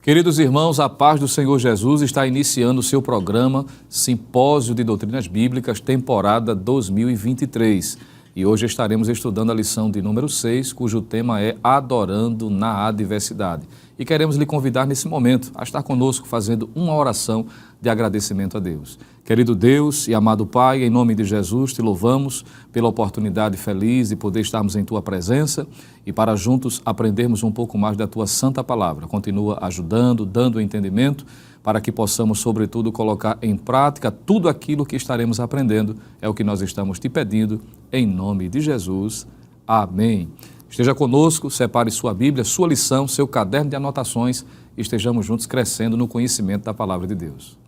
Queridos irmãos, a paz do Senhor Jesus está iniciando o seu programa Simpósio de Doutrinas Bíblicas, temporada 2023. E hoje estaremos estudando a lição de número 6, cujo tema é Adorando na Adversidade. E queremos lhe convidar nesse momento a estar conosco fazendo uma oração de agradecimento a Deus. Querido Deus e amado Pai, em nome de Jesus, te louvamos pela oportunidade feliz de poder estarmos em Tua presença e para juntos aprendermos um pouco mais da Tua santa palavra. Continua ajudando, dando entendimento, para que possamos, sobretudo, colocar em prática tudo aquilo que estaremos aprendendo. É o que nós estamos te pedindo, em nome de Jesus. Amém. Esteja conosco, separe sua Bíblia, sua lição, seu caderno de anotações e estejamos juntos crescendo no conhecimento da palavra de Deus.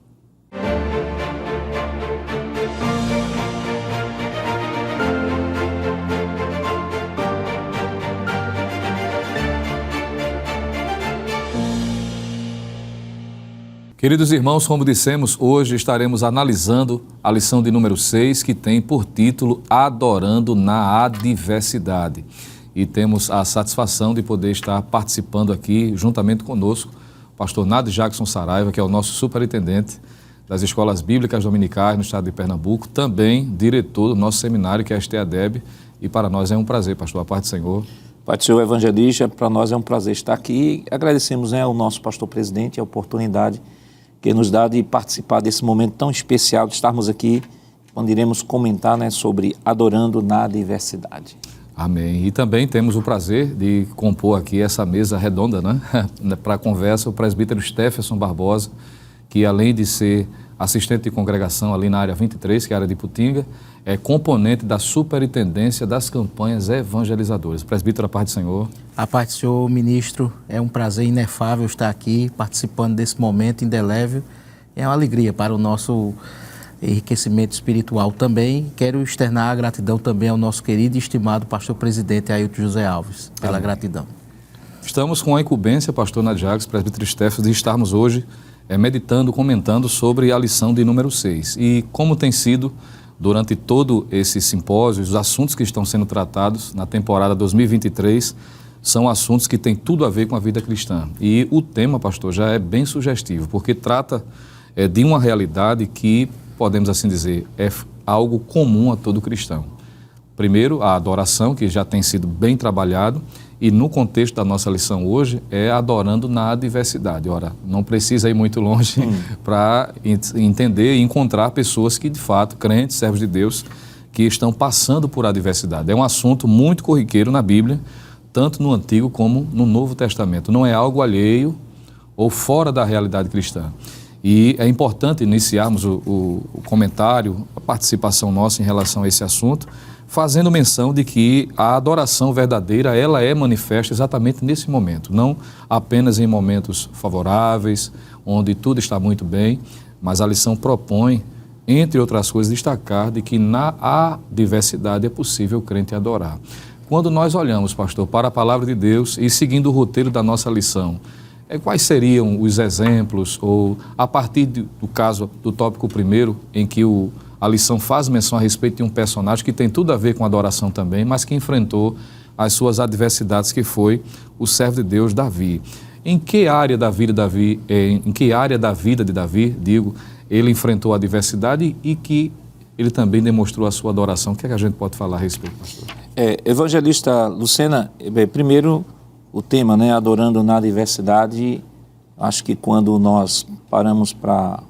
Queridos irmãos, como dissemos, hoje estaremos analisando a lição de número 6, que tem por título Adorando na Adversidade. E temos a satisfação de poder estar participando aqui, juntamente conosco, o pastor Nadi Jackson Saraiva, que é o nosso superintendente das escolas bíblicas dominicais no estado de Pernambuco, também diretor do nosso seminário, que é a STADEB, e para nós é um prazer, pastor, a paz do Senhor. Pai do Senhor evangelista, para nós é um prazer estar aqui. Agradecemos ao nosso pastor presidente a oportunidade que nos dá de participar desse momento tão especial, de estarmos aqui, onde iremos comentar sobre Adorando na Adversidade. Amém. E também temos o prazer de compor aqui essa mesa redonda, para a conversa, o presbítero Stefferson Barbosa, que além de ser assistente de congregação ali na área 23, que é a área de Putinga, é componente da superintendência das campanhas evangelizadoras. Presbítero, a paz do Senhor. A paz do Senhor, ministro. É um prazer inefável estar aqui participando desse momento indelével. É uma alegria para o nosso enriquecimento espiritual também. Quero externar a gratidão também ao nosso querido e estimado pastor presidente Ailton José Alves, pela gratidão. Estamos com a incumbência, pastor Nadi Jackson, presbítero Stefferson, de estarmos hoje meditando, comentando sobre a lição de número 6. E como tem sido durante todo esse simpósio, os assuntos que estão sendo tratados na temporada 2023 são assuntos que têm tudo a ver com a vida cristã. E o tema, pastor, já é bem sugestivo, porque trata de uma realidade que, podemos assim dizer, é algo comum a todo cristão. Primeiro, a adoração, que já tem sido bem trabalhado, e no contexto da nossa lição hoje, é adorando na adversidade. Ora, não precisa ir muito longe para entender e encontrar pessoas que, de fato, crentes, servos de Deus, que estão passando por adversidade. É um assunto muito corriqueiro na Bíblia, tanto no Antigo como no Novo Testamento. Não é algo alheio ou fora da realidade cristã. E é importante iniciarmos o comentário, a participação nossa em relação a esse assunto, fazendo menção de que a adoração verdadeira, ela é manifesta exatamente nesse momento, não apenas em momentos favoráveis, onde tudo está muito bem, mas a lição propõe, entre outras coisas, destacar de que na adversidade é possível o crente adorar. Quando nós olhamos, pastor, para a palavra de Deus e seguindo o roteiro da nossa lição, quais seriam os exemplos, ou a partir do caso do tópico primeiro, em que a lição faz menção a respeito de um personagem que tem tudo a ver com adoração também, mas que enfrentou as suas adversidades, que foi o servo de Deus Davi. Em que área da vida de Davi, ele enfrentou a adversidade e que ele também demonstrou a sua adoração? O que é que a gente pode falar a respeito, pastor? Evangelista Lucena, primeiro o tema, adorando na adversidade, acho que quando nós paramos para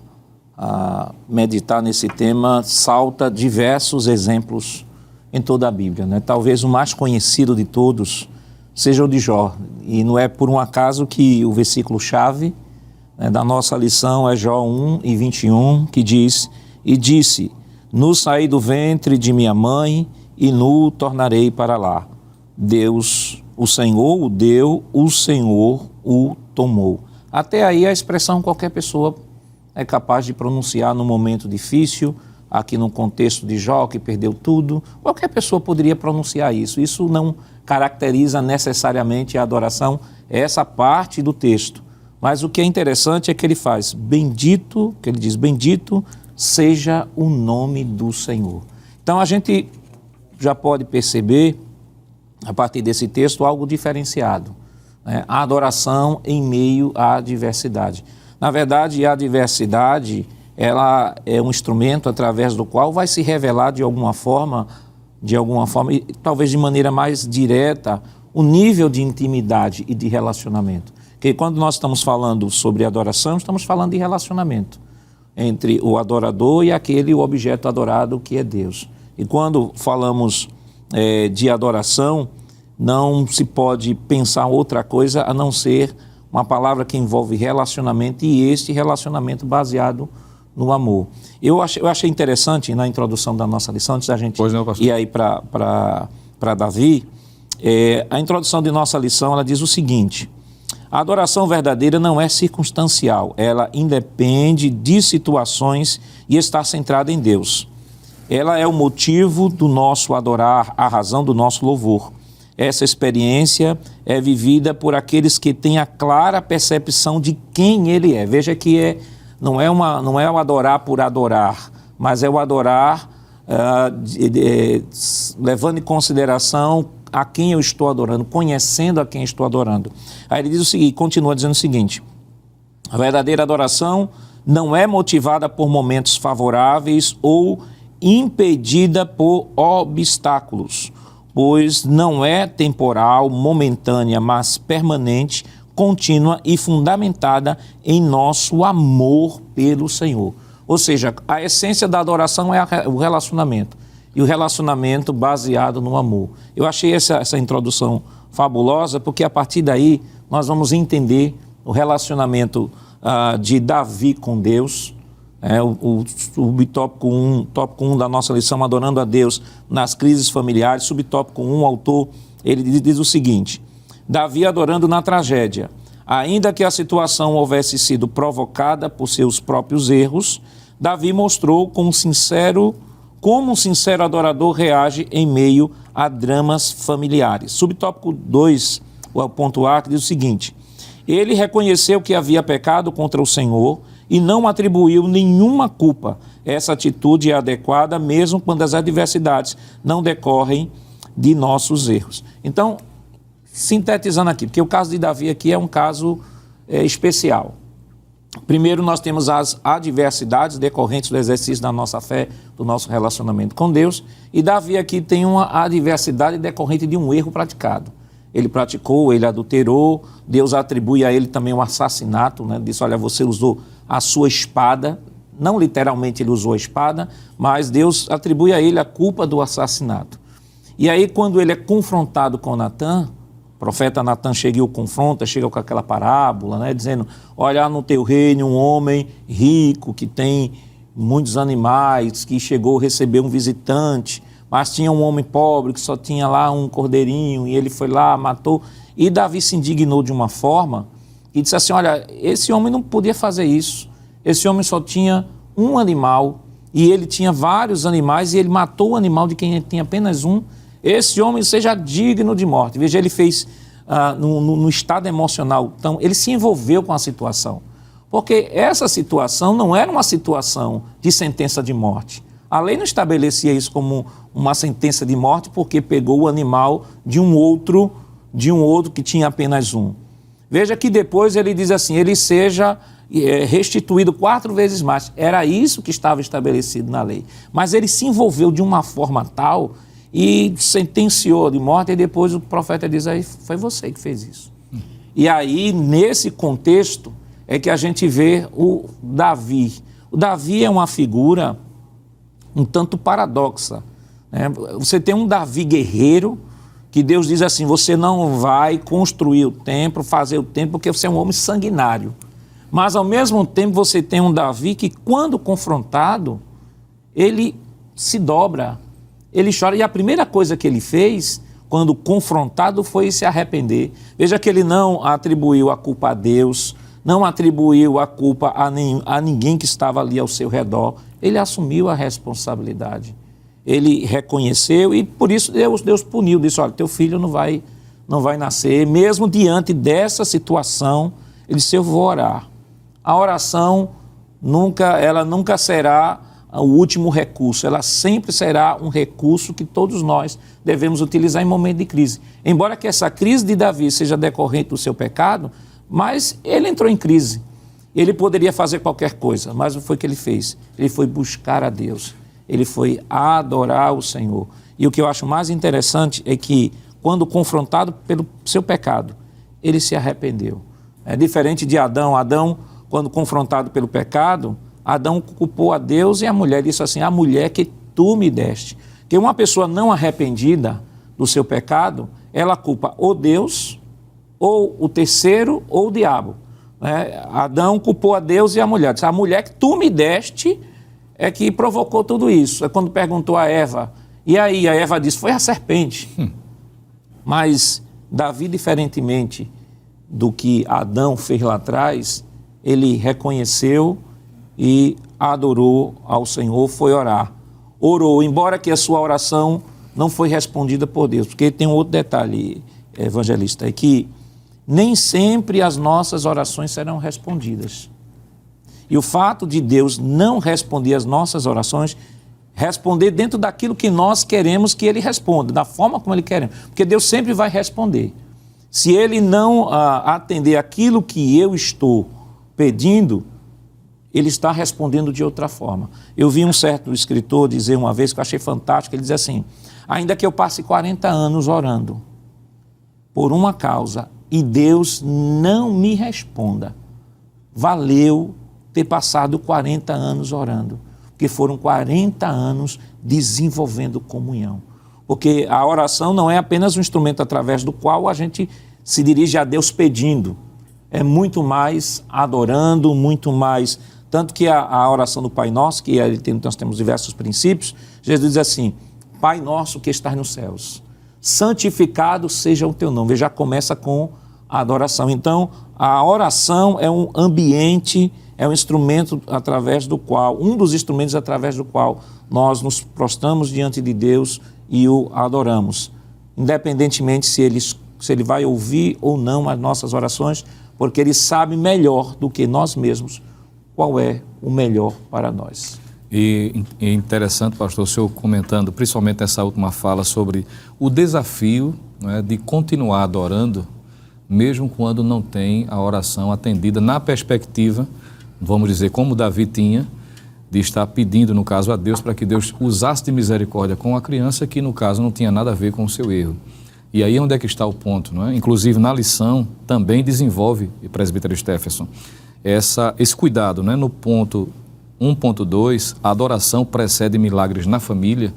meditar nesse tema, salta diversos exemplos em toda a Bíblia, Talvez o mais conhecido de todos seja o de Jó, e não é por um acaso que o versículo-chave da nossa lição é Jó 1:21, que diz: E disse, nu saí do ventre de minha mãe, e nu tornarei para lá. Deus, o Senhor o deu, o Senhor o tomou. Até aí a expressão qualquer pessoa é capaz de pronunciar num momento difícil, aqui no contexto de Jó, que perdeu tudo. Qualquer pessoa poderia pronunciar isso. Isso não caracteriza necessariamente a adoração, é essa parte do texto. Mas o que é interessante é que ele faz bendito, que ele diz, bendito seja o nome do Senhor. Então a gente já pode perceber, a partir desse texto, algo diferenciado. né? A adoração em meio à adversidade. Na verdade, a adversidade, ela é um instrumento através do qual vai se revelar de alguma forma, e talvez de maneira mais direta, o nível de intimidade e de relacionamento. Porque quando nós estamos falando sobre adoração, estamos falando de relacionamento entre o adorador e o objeto adorado, que é Deus. E quando falamos de adoração, não se pode pensar outra coisa a não ser uma palavra que envolve relacionamento, e este relacionamento baseado no amor. Eu achei interessante, na introdução da nossa lição, antes da gente ir aí para Davi, a introdução de nossa lição, ela diz o seguinte: a adoração verdadeira não é circunstancial, ela independe de situações e está centrada em Deus. Ela é o motivo do nosso adorar, a razão do nosso louvor. Essa experiência é vivida por aqueles que têm a clara percepção de quem Ele é. Veja que não é o adorar por adorar, mas é o adorar levando em consideração a quem eu estou adorando, conhecendo a quem estou adorando. Aí ele diz o seguinte, continua dizendo o seguinte: a verdadeira adoração não é motivada por momentos favoráveis ou impedida por obstáculos, pois não é temporal, momentânea, mas permanente, contínua e fundamentada em nosso amor pelo Senhor. Ou seja, a essência da adoração é o relacionamento, e o relacionamento baseado no amor. Eu achei essa introdução fabulosa, porque a partir daí nós vamos entender o relacionamento de Davi com Deus, o subtópico 1, tópico 1 da nossa lição, adorando a Deus nas crises familiares. Subtópico 1, o autor, ele diz o seguinte: Davi adorando na tragédia. Ainda que a situação houvesse sido provocada por seus próprios erros, Davi mostrou como um sincero adorador reage em meio a dramas familiares. Subtópico 2, o ponto A, que diz o seguinte: ele reconheceu que havia pecado contra o Senhor e não atribuiu nenhuma culpa. Essa atitude é adequada mesmo quando as adversidades não decorrem de nossos erros. Então, sintetizando aqui, porque o caso de Davi aqui é um caso especial. Primeiro, nós temos as adversidades decorrentes do exercício da nossa fé, do nosso relacionamento com Deus, e Davi aqui tem uma adversidade decorrente de um erro praticado. Ele praticou, ele adulterou, Deus atribui a ele também um assassinato, né? Diz, olha, você usou a sua espada, não literalmente ele usou a espada, mas Deus atribui a ele a culpa do assassinato. E aí, quando ele é confrontado com Natã, o profeta Natã chega e o confronta, chega com aquela parábola, né, dizendo, olha, no teu reino um homem rico que tem muitos animais, que chegou a receber um visitante, mas tinha um homem pobre que só tinha lá um cordeirinho, e ele foi lá, matou. E Davi se indignou de uma forma e disse assim, olha, esse homem não podia fazer isso. Esse homem só tinha um animal e ele tinha vários animais e ele matou o animal de quem tinha apenas um. Esse homem seja digno de morte. Veja, ele fez no estado emocional. Então, ele se envolveu com a situação. Porque essa situação não era uma situação de sentença de morte. A lei não estabelecia isso como uma sentença de morte porque pegou o animal de um outro que tinha apenas um. Veja que depois ele diz assim, ele seja restituído 4 vezes mais. Era isso que estava estabelecido na lei. Mas ele se envolveu de uma forma tal e sentenciou de morte, e depois o profeta diz, aí foi você que fez isso. E aí, nesse contexto, é que a gente vê o Davi. O Davi é uma figura um tanto paradoxa, né? Você tem um Davi guerreiro, que Deus diz assim, você não vai construir o templo, fazer o templo, porque você é um homem sanguinário. Mas, ao mesmo tempo, você tem um Davi que, quando confrontado, ele se dobra, ele chora. E a primeira coisa que ele fez, quando confrontado, foi se arrepender. Veja que ele não atribuiu a culpa a Deus, não atribuiu a culpa a ninguém que estava ali ao seu redor. Ele assumiu a responsabilidade. Ele reconheceu e, por isso, Deus puniu. Disse, olha, teu filho não vai nascer. Mesmo diante dessa situação, ele disse, eu vou orar. A oração nunca será o último recurso, ela sempre será um recurso que todos nós devemos utilizar em momento de crise. Embora que essa crise de Davi seja decorrente do seu pecado, mas ele entrou em crise. Ele poderia fazer qualquer coisa, mas não foi o que ele fez. Ele foi buscar a Deus, ele foi adorar o Senhor. E o que eu acho mais interessante é que, quando confrontado pelo seu pecado, ele se arrependeu. É diferente de Adão. Adão, quando confrontado pelo pecado, Adão culpou a Deus e a mulher disse assim: a mulher que tu me deste. Que uma pessoa não arrependida do seu pecado, ela culpa ou Deus, ou o terceiro, ou o diabo. Adão culpou a Deus e a mulher. Disse: a mulher que tu me deste é que provocou tudo isso. É quando perguntou a Eva. E aí a Eva disse: foi a serpente. Mas Davi, diferentemente do que Adão fez lá atrás, ele reconheceu e adorou ao Senhor, foi orar. Orou, embora que a sua oração não foi respondida por Deus. Porque tem um outro detalhe, evangelista, é que nem sempre as nossas orações serão respondidas. E o fato de Deus não responder as nossas orações, responder dentro daquilo que nós queremos que Ele responda, da forma como Ele quer. Porque Deus sempre vai responder. Se Ele não atender aquilo que eu estou pedindo, Ele está respondendo de outra forma. Eu vi um certo escritor dizer uma vez, que eu achei fantástico, ele diz assim: ainda que eu passe 40 anos orando por uma causa e Deus não me responda, valeu ter passado 40 anos orando, porque foram 40 anos desenvolvendo comunhão. Porque a oração não é apenas um instrumento através do qual a gente se dirige a Deus pedindo, é muito mais adorando, muito mais. Tanto que a oração do Pai Nosso, que nós temos diversos princípios, Jesus diz assim: Pai Nosso que estás nos céus, santificado seja o teu nome. Já começa com a adoração. Então, a oração é um ambiente, é um instrumento através do qual, um dos instrumentos através do qual nós nos prostramos diante de Deus e o adoramos, independentemente se ele vai ouvir ou não as nossas orações, porque Ele sabe melhor do que nós mesmos qual é o melhor para nós. E é interessante, pastor, o senhor comentando, principalmente essa última fala, sobre o desafio, né, de continuar adorando, mesmo quando não tem a oração atendida, na perspectiva, vamos dizer, como Davi tinha, de estar pedindo, no caso, a Deus, para que Deus usasse de misericórdia com a criança, que no caso não tinha nada a ver com o seu erro. E aí onde é que está o ponto, não é? Inclusive na lição também desenvolve, presbítero Stephenson, esse cuidado, né? No ponto 1.2, a adoração precede milagres na família,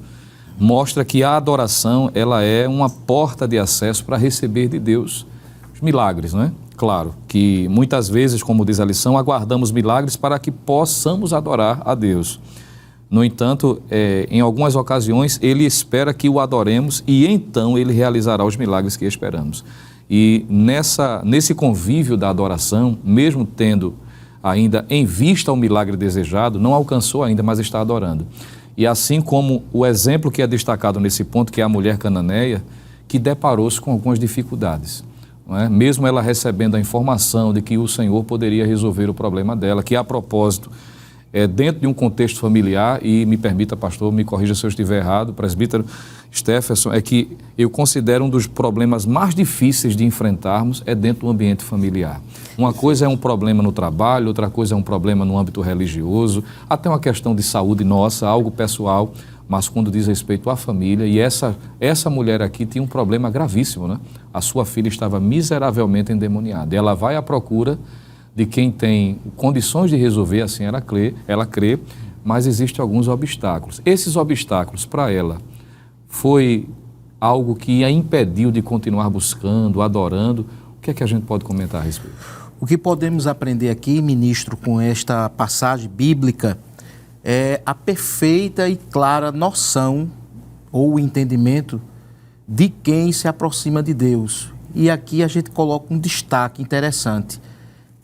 mostra que a adoração, ela é uma porta de acesso para receber de Deus os milagres, não é? Claro que muitas vezes, como diz a lição, aguardamos milagres para que possamos adorar a Deus. No entanto, em algumas ocasiões, Ele espera que o adoremos e então Ele realizará os milagres que esperamos. E nesse convívio da adoração, mesmo tendo ainda em vista o milagre desejado, não alcançou ainda, mas está adorando. E assim como o exemplo que é destacado nesse ponto, que é a mulher cananeia, que deparou-se com algumas dificuldades, não é? Mesmo ela recebendo a informação de que o Senhor poderia resolver o problema dela, que a propósito, dentro de um contexto familiar, e me permita, pastor, me corrija se eu estiver errado, presbítero Stephenson, é que eu considero um dos problemas mais difíceis de enfrentarmos é dentro do ambiente familiar. Uma coisa é um problema no trabalho, outra coisa é um problema no âmbito religioso, até uma questão de saúde nossa, algo pessoal, mas quando diz respeito à família, e essa mulher aqui tinha um problema gravíssimo, né? A sua filha estava miseravelmente endemoniada, e ela vai à procura de quem tem condições de resolver, assim ela crê, mas existem alguns obstáculos. Esses obstáculos para ela foi algo que a impediu de continuar buscando, adorando. O que é que a gente pode comentar a respeito? O que podemos aprender aqui, ministro, com esta passagem bíblica é a perfeita e clara noção ou entendimento de quem se aproxima de Deus. E aqui a gente coloca um destaque interessante.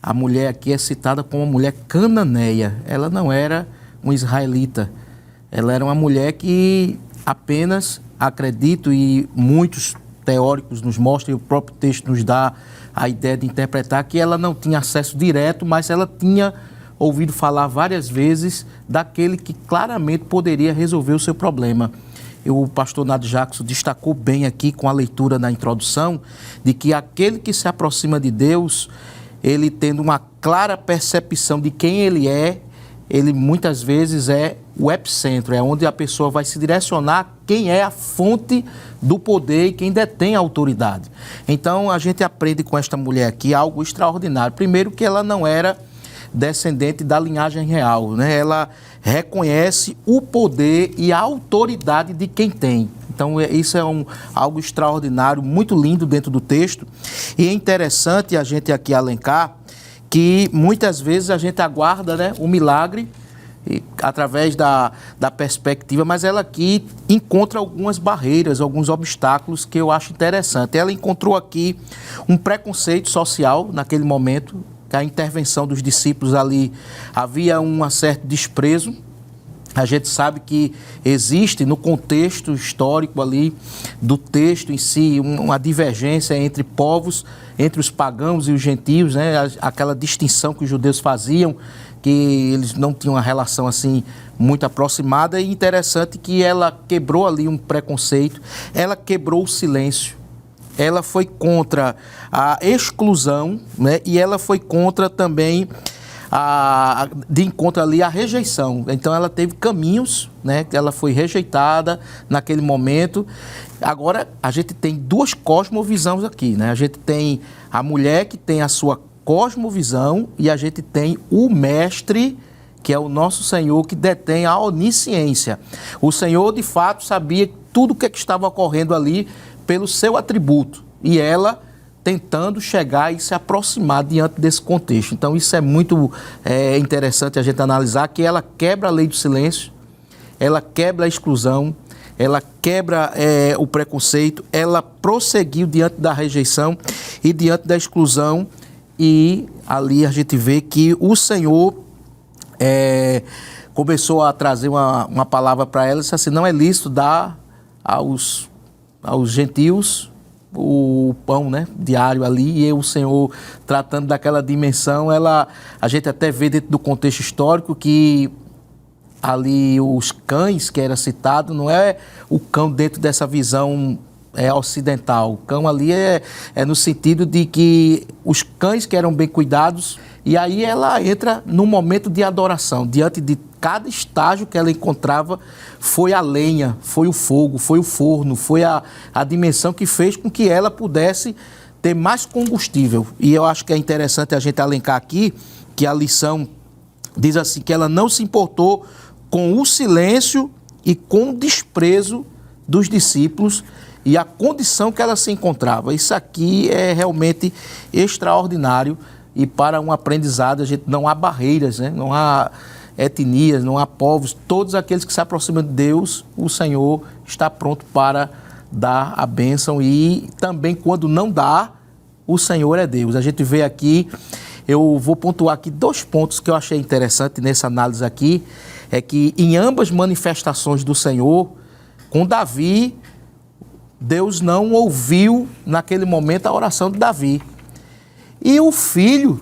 A mulher aqui é citada como uma mulher cananeia. Ela não era uma israelita. Ela era uma mulher que apenas, acredito, e muitos teóricos nos mostram, e o próprio texto nos dá a ideia de interpretar, que ela não tinha acesso direto, mas ela tinha ouvido falar várias vezes daquele que claramente poderia resolver o seu problema. O pastor Nadir Jackson destacou bem aqui com a leitura na introdução de que aquele que se aproxima de Deus, ele tendo uma clara percepção de quem ele é, ele muitas vezes é o epicentro, é onde a pessoa vai se direcionar quem é a fonte do poder e quem detém a autoridade. Então a gente aprende com esta mulher aqui algo extraordinário. Primeiro, que ela não era descendente da linhagem real, né? Ela reconhece o poder e a autoridade de quem tem. Então isso é algo extraordinário, muito lindo dentro do texto. E é interessante a gente aqui elencar que muitas vezes a gente aguarda, né, o milagre através da perspectiva, mas ela aqui encontra algumas barreiras, alguns obstáculos que eu acho interessante. Ela encontrou aqui um preconceito social naquele momento, que a intervenção dos discípulos ali havia um certo desprezo. A gente sabe que existe no contexto histórico ali do texto em si uma divergência entre povos, entre os pagãos e os gentios, né? Aquela distinção que os judeus faziam, que eles não tinham uma relação assim muito aproximada. E interessante que ela quebrou ali um preconceito, ela quebrou o silêncio. Ela foi contra a exclusão, né? E ela foi contra também de encontro ali a rejeição. Então ela teve caminhos, né? Ela foi rejeitada naquele momento. Agora a gente tem duas cosmovisões aqui, né? A gente tem a mulher que tem a sua cosmovisão e a gente tem o mestre, que é o nosso Senhor, que detém a onisciência. O Senhor de fato sabia tudo o que estava ocorrendo ali pelo seu atributo, e ela tentando chegar e se aproximar diante desse contexto. Então isso é muito interessante a gente analisar, que ela quebra a lei do silêncio, ela quebra a exclusão, ela quebra o preconceito, ela prosseguiu diante da rejeição e diante da exclusão, e ali a gente vê que o Senhor começou a trazer uma palavra para ela, disse assim: não é lícito dar aos gentios o pão, né, diário ali. E o Senhor tratando daquela dimensão, a gente até vê dentro do contexto histórico que ali os cães que era citado, não é o cão dentro dessa visão ocidental. O cão ali é no sentido de que os cães que eram bem cuidados, e aí ela entra num momento de adoração, diante de cada estágio que ela encontrava. Foi a lenha, foi o fogo, foi o forno, foi a dimensão que fez com que ela pudesse ter mais combustível. E eu acho que é interessante a gente elencar aqui que a lição diz assim, que ela não se importou com o silêncio e com o desprezo dos discípulos e a condição que ela se encontrava. Isso aqui é realmente extraordinário, e para um aprendizado não há barreiras, né? Não há etnias, não há povos. Todos aqueles que se aproximam de Deus, o Senhor está pronto para dar a bênção, e também quando não dá, o Senhor é Deus. A gente vê aqui, eu vou pontuar aqui 2 pontos que eu achei interessante nessa análise aqui, é que em ambas manifestações do Senhor, com Davi, Deus não ouviu naquele momento a oração de Davi. E o filho,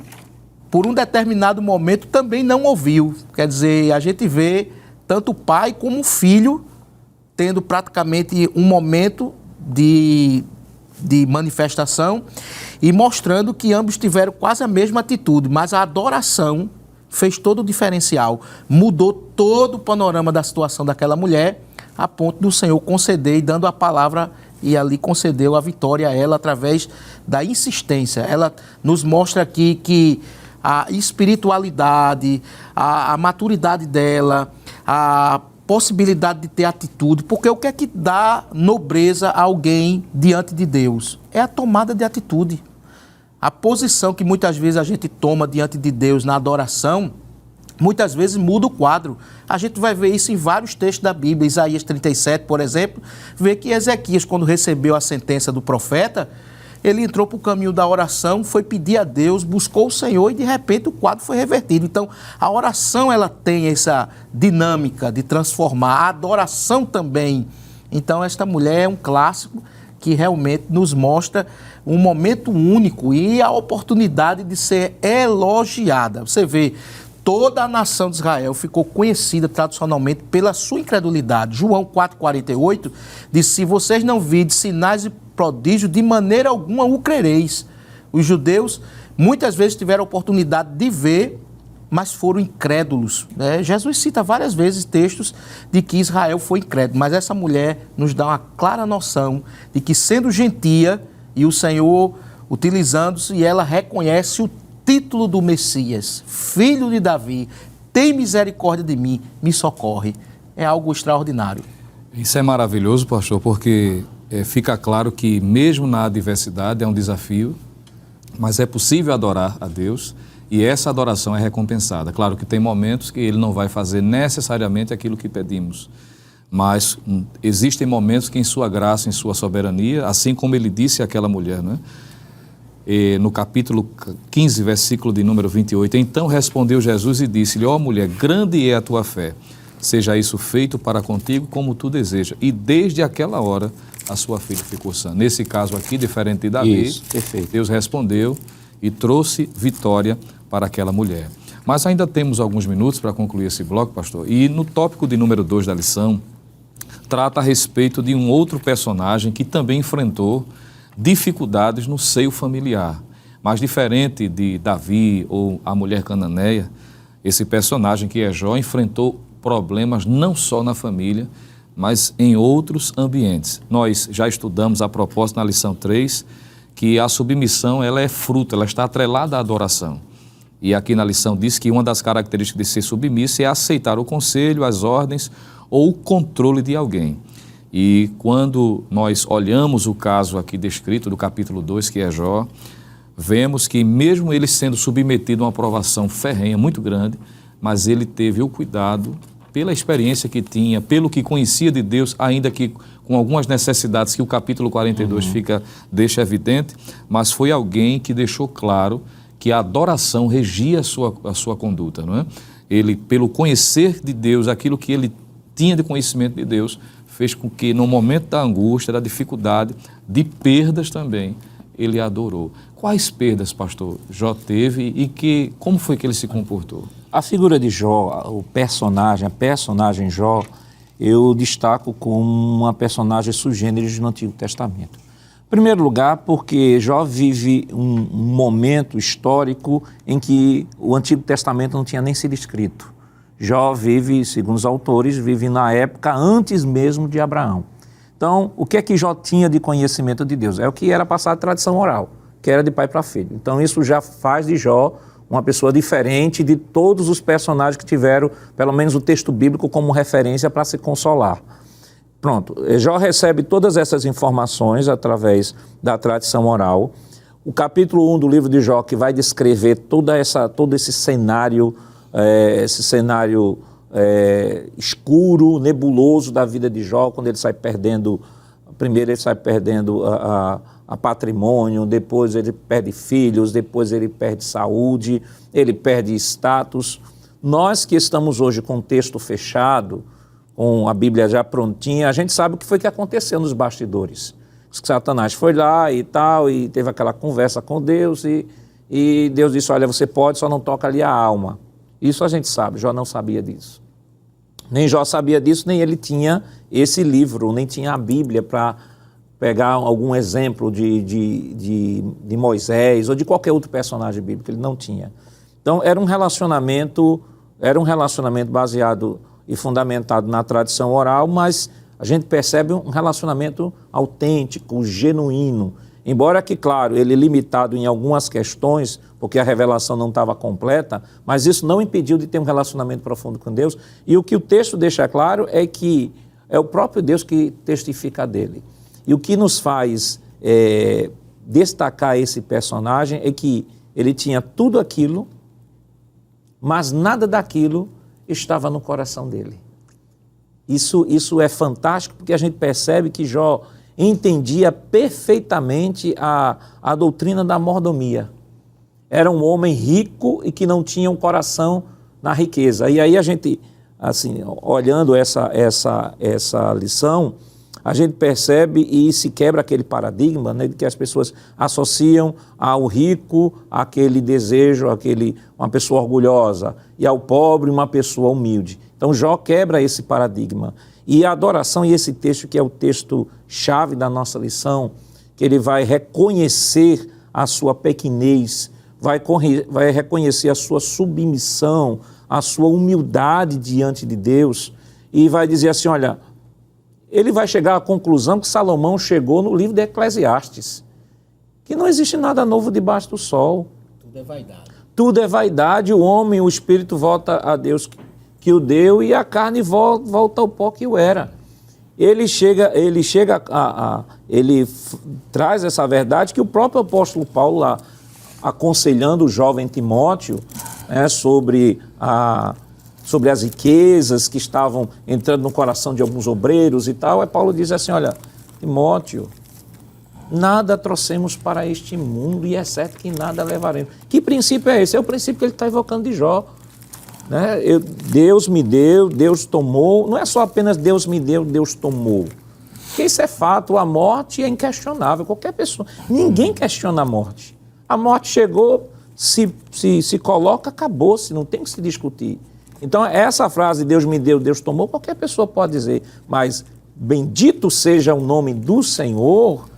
por um determinado momento, também não ouviu. Quer dizer, a gente vê tanto o pai como o filho tendo praticamente um momento de manifestação e mostrando que ambos tiveram quase a mesma atitude, mas a adoração fez todo o diferencial, mudou todo o panorama da situação daquela mulher, a ponto do Senhor conceder e dando a palavra, e ali concedeu a vitória a ela através da insistência. Ela nos mostra aqui que a espiritualidade, a maturidade dela, a possibilidade de ter atitude, porque o que é que dá nobreza a alguém diante de Deus? É a tomada de atitude. A posição que muitas vezes a gente toma diante de Deus na adoração, muitas vezes muda o quadro. A gente vai ver isso em vários textos da Bíblia. Isaías 37, por exemplo, vê que Ezequias, quando recebeu a sentença do profeta, ele entrou para o caminho da oração, foi pedir a Deus, buscou o Senhor e de repente o quadro foi revertido. Então a oração, ela tem essa dinâmica de transformar, a adoração também. Então esta mulher é um clássico que realmente nos mostra um momento único e a oportunidade de ser elogiada. Você vê, toda a nação de Israel ficou conhecida tradicionalmente pela sua incredulidade. João 4,48 diz: se vocês não virem sinais e prodígios, de maneira alguma o crereis. Os judeus muitas vezes tiveram a oportunidade de ver, mas foram incrédulos. Jesus cita várias vezes textos de que Israel foi incrédulo, mas essa mulher nos dá uma clara noção de que, sendo gentia, e o Senhor utilizando-se, e ela reconhece o título do Messias, filho de Davi, tem misericórdia de mim, me socorre. É algo extraordinário. Isso é maravilhoso, pastor, porque fica claro que mesmo na adversidade é um desafio, mas é possível adorar a Deus e essa adoração é recompensada. Claro que tem momentos que Ele não vai fazer necessariamente aquilo que pedimos, mas existem momentos que em sua graça, em sua soberania, assim como Ele disse àquela mulher, né? E no capítulo 15, versículo de número 28, então respondeu Jesus e disse-lhe: ó mulher, grande é a tua fé, seja isso feito para contigo como tu desejas. E desde aquela hora a sua filha ficou sã. Nesse caso aqui, diferente de Davi, isso, perfeito. Deus respondeu e trouxe vitória para aquela mulher. Mas ainda temos alguns minutos para concluir esse bloco, pastor. E no tópico de número 2 da lição, trata a respeito de um outro personagem que também enfrentou dificuldades no seio familiar. Mas diferente de Davi ou a mulher cananeia, esse personagem que é Jó enfrentou problemas não só na família, mas em outros ambientes. Nós já estudamos a propósito na lição 3 que a submissão ela é fruto, ela está atrelada à adoração. E aqui na lição diz que uma das características de ser submisso é aceitar o conselho, as ordens ou o controle de alguém. E quando nós olhamos o caso aqui descrito do capítulo 2, que é Jó, vemos que mesmo ele sendo submetido a uma provação ferrenha, muito grande, mas ele teve o cuidado, pela experiência que tinha, pelo que conhecia de Deus, ainda que com algumas necessidades que o capítulo 42 deixa evidente, mas foi alguém que deixou claro que a adoração regia a sua conduta, não é? Ele, pelo conhecer de Deus, aquilo que ele tinha de conhecimento de Deus, fez com que no momento da angústia, da dificuldade, de perdas também, ele adorou. Quais perdas, pastor, Jó teve e como foi que ele se comportou? A figura de Jó, a personagem Jó, eu destaco como uma personagem sui generis no Antigo Testamento. Em primeiro lugar, porque Jó vive um momento histórico em que o Antigo Testamento não tinha nem sido escrito. Jó vive, segundo os autores, vive na época antes mesmo de Abraão. Então, o que é que Jó tinha de conhecimento de Deus? É o que era passado de tradição oral, que era de pai para filho. Então, isso já faz de Jó uma pessoa diferente de todos os personagens que tiveram, pelo menos o texto bíblico, como referência para se consolar. Pronto, Jó recebe todas essas informações através da tradição oral. O capítulo 1 do livro de Jó, que vai descrever todo esse cenário, escuro, nebuloso da vida de Jó, quando ele sai perdendo, primeiro ele sai perdendo a patrimônio, depois ele perde filhos, depois ele perde saúde, ele perde status. Nós que estamos hoje com o texto fechado, com a Bíblia já prontinha, a gente sabe o que foi que aconteceu nos bastidores. Satanás foi lá e tal, e teve aquela conversa com Deus, e Deus disse: olha, você pode, só não toca ali a alma. Isso a gente sabe, Jó não sabia disso. Nem Jó sabia disso, nem ele tinha esse livro, nem tinha a Bíblia para pegar algum exemplo de Moisés ou de qualquer outro personagem bíblico, ele não tinha. Então era um relacionamento baseado e fundamentado na tradição oral, mas a gente percebe um relacionamento autêntico, genuíno. Embora que, claro, ele limitado em algumas questões, porque a revelação não estava completa, mas isso não impediu de ter um relacionamento profundo com Deus. E o que o texto deixa claro é que é o próprio Deus que testifica dele. E o que nos faz destacar esse personagem é que ele tinha tudo aquilo, mas nada daquilo estava no coração dele. Isso é fantástico, porque a gente percebe que Jó entendia perfeitamente a doutrina da mordomia. Era um homem rico e que não tinha um coração na riqueza. E aí a gente, assim, olhando essa lição, a gente percebe e se quebra aquele paradigma, né, de que as pessoas associam ao rico aquele desejo, uma pessoa orgulhosa, e ao pobre uma pessoa humilde. Então Jó quebra esse paradigma. E a adoração, e esse texto que é o texto-chave da nossa lição, que ele vai reconhecer a sua pequenez, vai reconhecer a sua submissão, a sua humildade diante de Deus, e vai dizer assim, olha, ele vai chegar à conclusão que Salomão chegou no livro de Eclesiastes, que não existe nada novo debaixo do sol. Tudo é vaidade. Tudo é vaidade, o homem, o espírito volta a Deus que o deu e a carne volta ao pó que o era. Ele traz essa verdade que o próprio apóstolo Paulo lá, aconselhando o jovem Timóteo, sobre as riquezas que estavam entrando no coração de alguns obreiros e tal, Paulo diz assim, olha, Timóteo, nada trouxemos para este mundo e é certo que nada levaremos. Que princípio é esse? É o princípio que ele está evocando de Jó. Né? Deus me deu, Deus tomou, não é só apenas Deus me deu, Deus tomou. Porque isso é fato, a morte é inquestionável, qualquer pessoa, ninguém questiona a morte. A morte chegou, se coloca, acabou-se, não tem que se discutir. Então essa frase, Deus me deu, Deus tomou, qualquer pessoa pode dizer, mas bendito seja o nome do Senhor,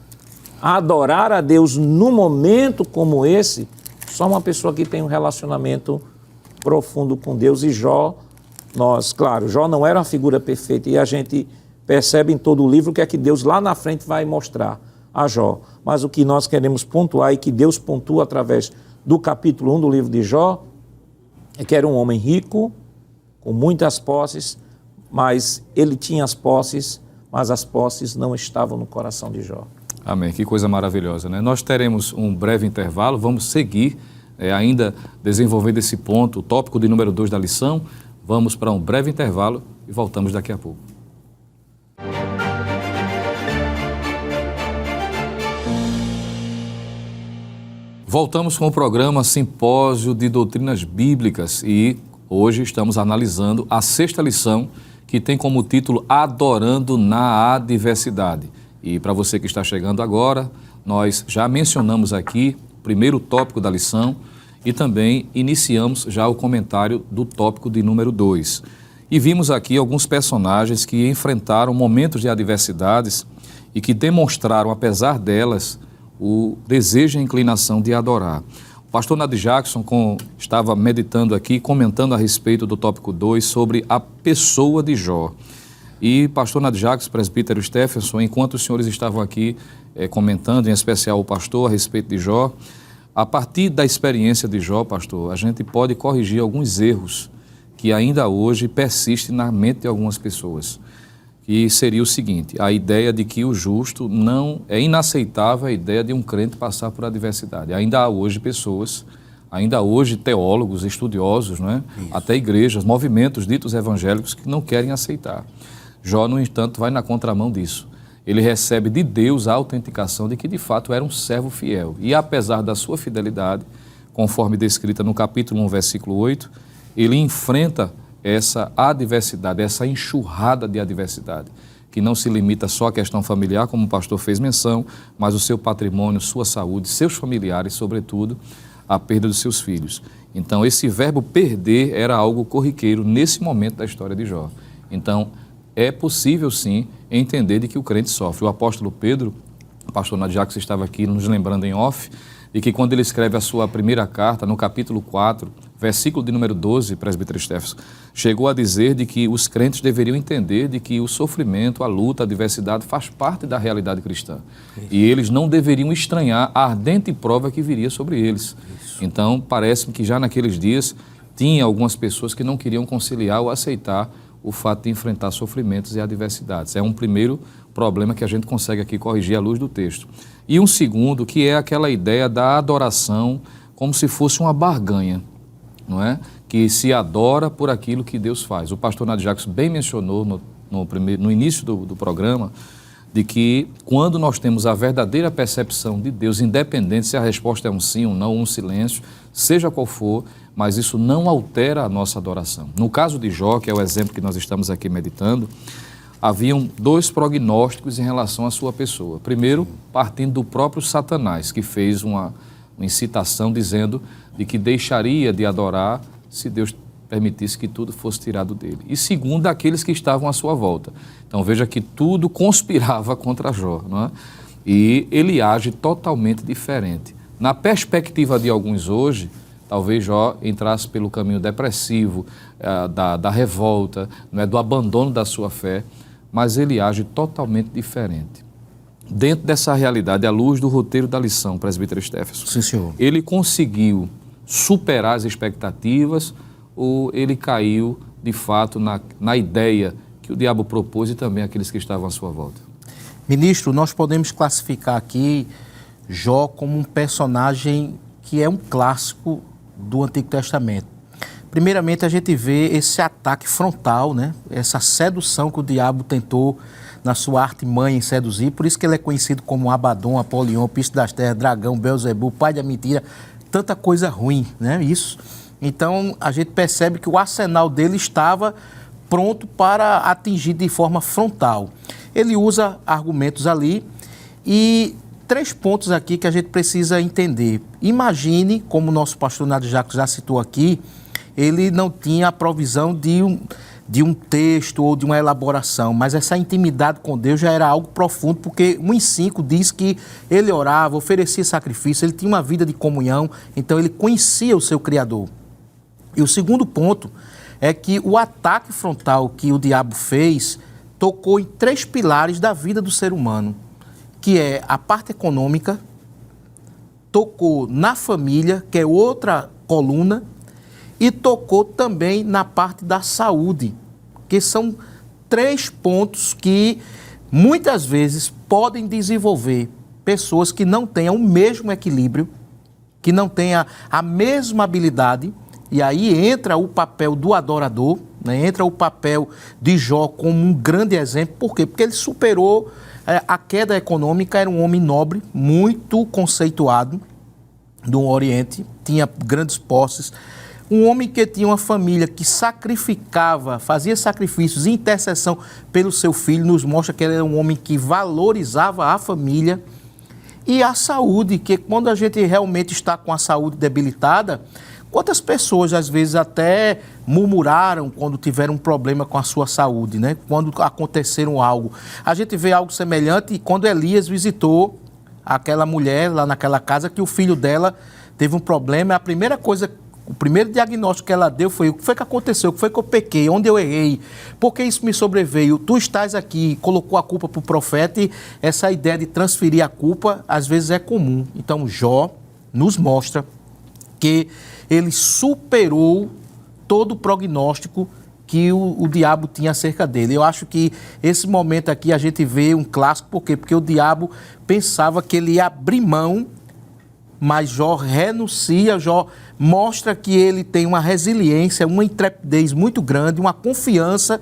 adorar a Deus num momento como esse, só uma pessoa que tem um relacionamento profundo com Deus. E Jó não era uma figura perfeita e a gente percebe em todo o livro o que é que Deus lá na frente vai mostrar a Jó. Mas o que nós queremos pontuar e que Deus pontua através do capítulo 1 do livro de Jó é que era um homem rico, com muitas posses, mas ele tinha as posses, mas as posses não estavam no coração de Jó. Amém, que coisa maravilhosa, né? Nós teremos um breve intervalo, vamos seguir ainda desenvolvendo esse ponto, o tópico de número 2 da lição. Vamos para um breve intervalo e voltamos daqui a pouco. Voltamos com o programa Simpósio de Doutrinas Bíblicas e hoje estamos analisando a 6ª lição, que tem como título Adorando na Adversidade. E para você que está chegando agora, nós já mencionamos aqui o primeiro tópico da lição e também iniciamos já o comentário do tópico de número 2. E vimos aqui alguns personagens que enfrentaram momentos de adversidades e que demonstraram, apesar delas, o desejo e a inclinação de adorar. O pastor Nadir Jackson estava meditando aqui, comentando a respeito do tópico 2 sobre a pessoa de Jó. E pastor Nadir Jackson, presbítero Stephenson, enquanto os senhores estavam aqui comentando, em especial o pastor, a respeito de Jó, a partir da experiência de Jó, pastor, a gente pode corrigir alguns erros que ainda hoje persistem na mente de algumas pessoas. Que seria o seguinte, a ideia de que o justo não é inaceitável, a ideia de um crente passar por adversidade. Ainda há hoje pessoas, ainda hoje teólogos, estudiosos, né? Até igrejas, movimentos ditos evangélicos que não querem aceitar. Jó, no entanto, vai na contramão disso. Ele recebe de Deus a autenticação de que de fato era um servo fiel. E apesar da sua fidelidade, conforme descrita no capítulo 1, versículo 8, ele enfrenta essa adversidade, essa enxurrada de adversidade, que não se limita só à questão familiar, como o pastor fez menção, mas o seu patrimônio, sua saúde, seus familiares, sobretudo, a perda dos seus filhos. Então, esse verbo perder era algo corriqueiro nesse momento da história de Jó. Então, é possível, sim, entender de que o crente sofre. O apóstolo Pedro, o pastor Nadir Jackson estava aqui nos lembrando em off, de que quando ele escreve a sua primeira carta, no capítulo 4, versículo de número 12, presbítero Stephenson, chegou a dizer de que os crentes deveriam entender de que o sofrimento, a luta, a adversidade faz parte da realidade cristã. E eles não deveriam estranhar a ardente prova que viria sobre eles. Então, parece-me que já naqueles dias tinha algumas pessoas que não queriam conciliar ou aceitar o fato de enfrentar sofrimentos e adversidades. É um primeiro problema que a gente consegue aqui corrigir à luz do texto. E um segundo, que é aquela ideia da adoração como se fosse uma barganha, não é? Que se adora por aquilo que Deus faz. O pastor Nadir Jackson bem mencionou no início do programa, de que quando nós temos a verdadeira percepção de Deus, independente se a resposta é um sim, um não, um silêncio, seja qual for, mas isso não altera a nossa adoração. No caso de Jó, que é o exemplo que nós estamos aqui meditando, haviam dois prognósticos em relação à sua pessoa. Primeiro, partindo do próprio Satanás, que fez uma incitação dizendo de que deixaria de adorar se Deus permitisse que tudo fosse tirado dele. E segundo, aqueles que estavam à sua volta. Então veja que tudo conspirava contra Jó, não é? E ele age totalmente diferente. Na perspectiva de alguns hoje, talvez Jó entrasse pelo caminho depressivo, da revolta, não é, do abandono da sua fé, mas ele age totalmente diferente. Dentro dessa realidade, à luz do roteiro da lição, presbítero Stephenson, Sim, senhor. ele conseguiu superar as expectativas ou ele caiu, de fato, na ideia que o diabo propôs e também aqueles que estavam à sua volta? Ministro, nós podemos classificar aqui Jó como um personagem que é um clássico do Antigo Testamento. Primeiramente, a gente vê esse ataque frontal, né? Essa sedução que o diabo tentou na sua artimanha em seduzir, por isso que ele é conhecido como Abaddon, Apolion, Príncipe das Terras, Dragão, Beelzebub, Pai da Mentira, tanta coisa ruim, né? Isso. Então, a gente percebe que o arsenal dele estava pronto para atingir de forma frontal. Ele usa argumentos ali e 3 pontos aqui que a gente precisa entender. Imagine, como o nosso pastor Nadir Jacques já citou aqui, ele não tinha a provisão de um texto ou de uma elaboração, mas essa intimidade com Deus já era algo profundo, porque 1:5 diz que ele orava, oferecia sacrifício, ele tinha uma vida de comunhão, então ele conhecia o seu Criador. E o segundo ponto é que o ataque frontal que o diabo fez tocou em 3 pilares da vida do ser humano, que é a parte econômica, tocou na família, que é outra coluna, e tocou também na parte da saúde, que são 3 pontos que muitas vezes podem desenvolver pessoas que não tenham o mesmo equilíbrio, que não tenham a mesma habilidade, e aí entra o papel do adorador, né? Entra o papel de Jó como um grande exemplo. Por quê? Porque ele superou a queda econômica, era um homem nobre, muito conceituado do Oriente, tinha grandes posses, um homem que tinha uma família que sacrificava, fazia sacrifícios e intercessão pelo seu filho, nos mostra que ele era um homem que valorizava a família e a saúde, que quando a gente realmente está com a saúde debilitada, quantas pessoas às vezes até murmuraram quando tiveram um problema com a sua saúde, né? Quando aconteceram algo. A gente vê algo semelhante quando Elias visitou aquela mulher lá naquela casa, que o filho dela teve um problema, a primeira coisa, o primeiro diagnóstico que ela deu foi: o que foi que aconteceu, o que foi que eu pequei, onde eu errei, por que isso me sobreveio, tu estás aqui, colocou a culpa para o profeta, e essa ideia de transferir a culpa às vezes é comum. Então Jó nos mostra que ele superou todo o prognóstico que o diabo tinha acerca dele. Eu acho que esse momento aqui a gente vê um clássico, por quê? Porque o diabo pensava que ele ia abrir mão, mas Jó renuncia, Jó mostra que ele tem uma resiliência, uma intrepidez muito grande, uma confiança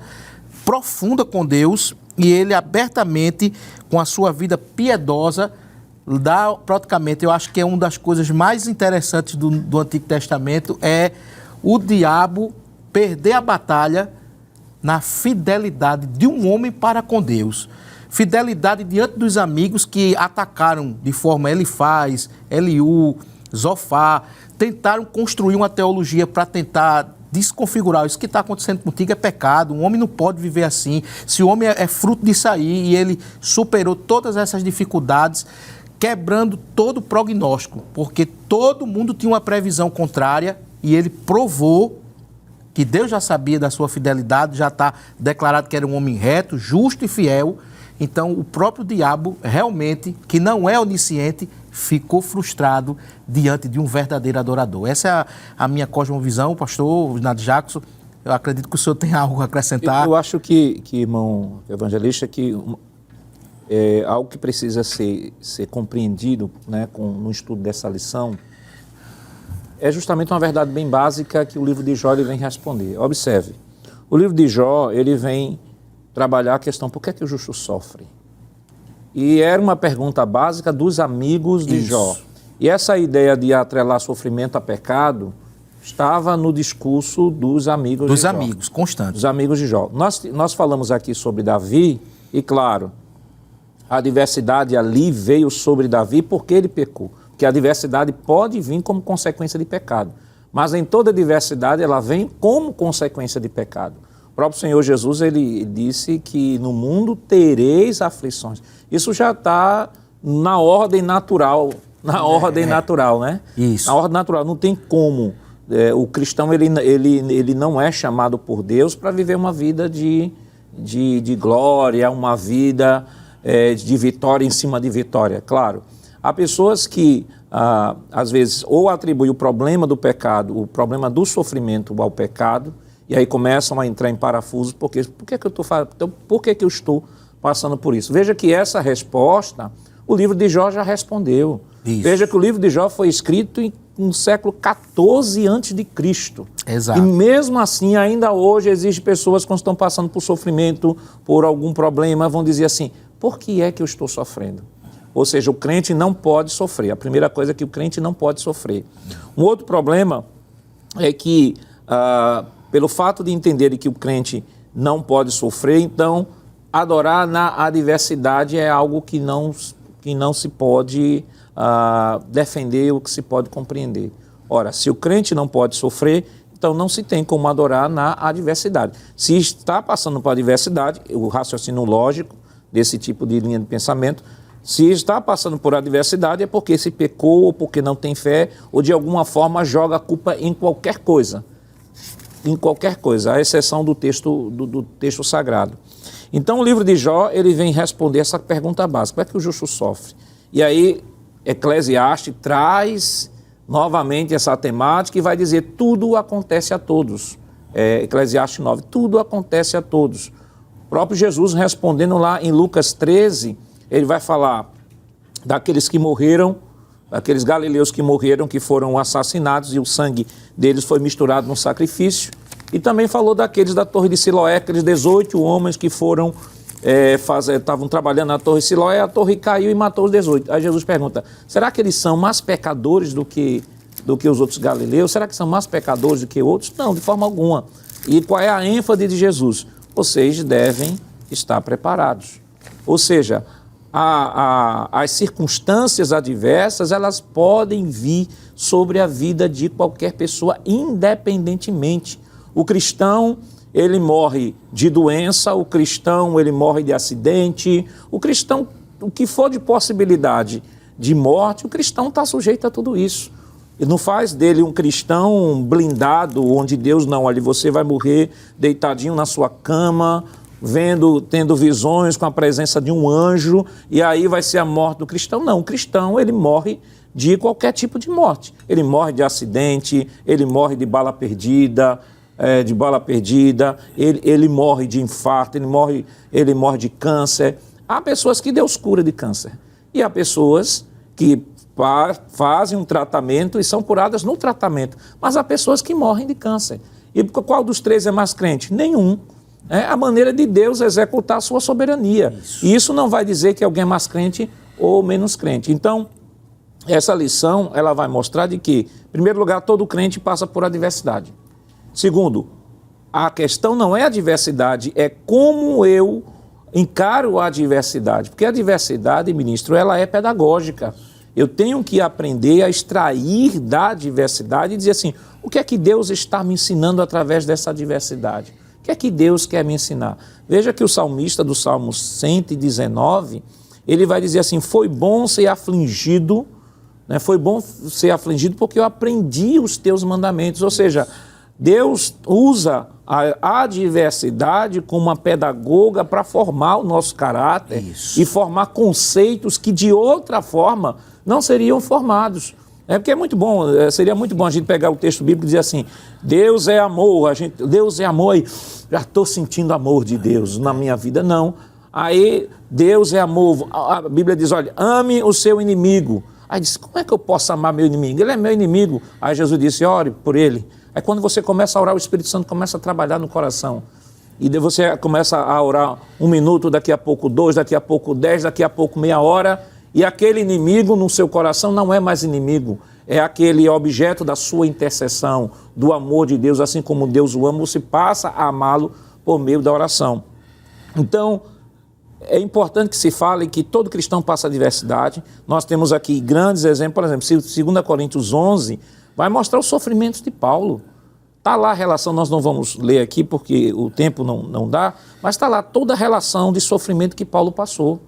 profunda com Deus, e ele abertamente, com a sua vida piedosa, dá praticamente, eu acho que é uma das coisas mais interessantes do Antigo Testamento, é o diabo perder a batalha na fidelidade de um homem para com Deus. Fidelidade diante dos amigos que atacaram de forma Elifaz, Eliú, Zofar, tentaram construir uma teologia para tentar desconfigurar. Isso que está acontecendo contigo é pecado, um homem não pode viver assim. Se o homem é fruto disso aí, e ele superou todas essas dificuldades, quebrando todo o prognóstico, porque todo mundo tinha uma previsão contrária, e ele provou que Deus já sabia da sua fidelidade, já está declarado que era um homem reto, justo e fiel. Então, o próprio diabo, realmente, que não é onisciente, ficou frustrado diante de um verdadeiro adorador. Essa é a minha cosmovisão, pastor Nadir Jacques. Eu acredito que o senhor tem algo a acrescentar. Eu acho que irmão evangelista, que algo que precisa ser compreendido, né, no estudo dessa lição, é justamente uma verdade bem básica que o livro de Jó ele vem responder. Observe, o livro de Jó ele vem trabalhar a questão: por que é que o justo sofre? E era uma pergunta básica dos amigos de Jó. E essa ideia de atrelar sofrimento a pecado Estava no discurso dos amigos de Jó. Dos amigos, constantes. Dos amigos de Jó. Nós falamos aqui sobre Davi, e claro, a adversidade ali veio sobre Davi porque ele pecou. Porque a adversidade pode vir como consequência de pecado. Mas em toda adversidade ela vem como consequência de pecado. O próprio Senhor Jesus, ele disse que no mundo tereis aflições. Isso já está na ordem natural, né? Isso. Na ordem natural, não tem como. O cristão, ele não é chamado por Deus para viver uma vida de glória, uma vida de vitória em cima de vitória. Claro, há pessoas que, às vezes, ou atribuem o problema do pecado, o problema do sofrimento ao pecado, e aí começam a entrar em parafusos, por que eu estou passando por isso? Veja que essa resposta, o livro de Jó já respondeu. Isso. Veja que o livro de Jó foi escrito no século XIV a.C. Exato. E mesmo assim, ainda hoje, existem pessoas que estão passando por sofrimento, por algum problema, vão dizer assim, por que é que eu estou sofrendo? Ou seja, o crente não pode sofrer. A primeira coisa é que o crente não pode sofrer. Um outro problema é que, pelo fato de entenderem que o crente não pode sofrer, então, adorar na adversidade é algo que não se pode defender, ou que se pode compreender. Ora, se o crente não pode sofrer, então não se tem como adorar na adversidade. Se está passando por adversidade, o raciocínio lógico desse tipo de linha de pensamento, se está passando por adversidade é porque se pecou, ou porque não tem fé, ou de alguma forma joga a culpa em qualquer coisa. Em qualquer coisa, à exceção do texto sagrado. Então o livro de Jó, ele vem responder essa pergunta básica, como é que o justo sofre? E aí Eclesiastes traz novamente essa temática e vai dizer, tudo acontece a todos. Eclesiastes 9, tudo acontece a todos. O próprio Jesus respondendo lá em Lucas 13, ele vai falar daqueles que morreram, daqueles galileus que morreram, que foram assassinados e o sangue deles foi misturado no sacrifício. E também falou daqueles da Torre de Siloé, aqueles 18 homens que foram, estavam trabalhando na Torre de Siloé, a torre caiu e matou os 18. Aí Jesus pergunta, será que eles são mais pecadores do que os outros galileus? Será que são mais pecadores do que outros? Não, de forma alguma. E qual é a ênfase de Jesus? Vocês devem estar preparados. Ou seja, as circunstâncias adversas, elas podem vir sobre a vida de qualquer pessoa, independentemente. O cristão, ele morre de doença, o cristão, ele morre de acidente, o cristão, o que for de possibilidade de morte, o cristão está sujeito a tudo isso. E não faz dele um cristão blindado, onde Deus não, olha, você vai morrer deitadinho na sua cama, tendo visões com a presença de um anjo, e aí vai ser a morte do cristão. Não, o cristão, ele morre de qualquer tipo de morte. Ele morre de acidente, ele morre de bala perdida, ele morre de infarto, ele morre de câncer. Há pessoas que Deus cura de câncer. E há pessoas que fazem um tratamento e são curadas no tratamento. Mas há pessoas que morrem de câncer. E qual dos três é mais crente? Nenhum. É a maneira de Deus executar a sua soberania. Isso. E isso não vai dizer que alguém é mais crente ou menos crente. Então, essa lição, ela vai mostrar de que, em primeiro lugar, todo crente passa por adversidade. Segundo, a questão não é a adversidade, é como eu encaro a adversidade. Porque a adversidade, ministro, ela é pedagógica. Eu tenho que aprender a extrair da adversidade e dizer assim, o que é que Deus está me ensinando através dessa adversidade? O que é que Deus quer me ensinar? Veja que o salmista do Salmo 119, ele vai dizer assim, foi bom ser afligido, né? Foi bom ser afligido porque eu aprendi os teus mandamentos. Ou seja, Deus usa a adversidade como uma pedagoga para formar o nosso caráter. Isso. E formar conceitos que de outra forma não seriam formados. Porque é muito bom, seria muito bom a gente pegar o texto bíblico e dizer assim, Deus é amor, Deus é amor, e já estou sentindo amor de Deus na minha vida. Não. Aí Deus é amor, a Bíblia diz, olha, ame o seu inimigo. Aí diz, como é que eu posso amar meu inimigo? Ele é meu inimigo. Aí Jesus disse, ore por ele. Aí quando você começa a orar, o Espírito Santo começa a trabalhar no coração. E daí você começa a orar 1 minuto, daqui a pouco 2, daqui a pouco 10, daqui a pouco meia hora. E aquele inimigo no seu coração não é mais inimigo. é aquele objeto da sua intercessão, do amor de Deus, assim como Deus o ama, você passa a amá-lo por meio da oração. Então, é importante que se fale que todo cristão passa adversidade. Nós temos aqui grandes exemplos, por exemplo, 2 Coríntios 11 vai mostrar os sofrimentos de Paulo. Está lá a relação, nós não vamos ler aqui porque o tempo não dá, mas está lá toda a relação de sofrimento que Paulo passou.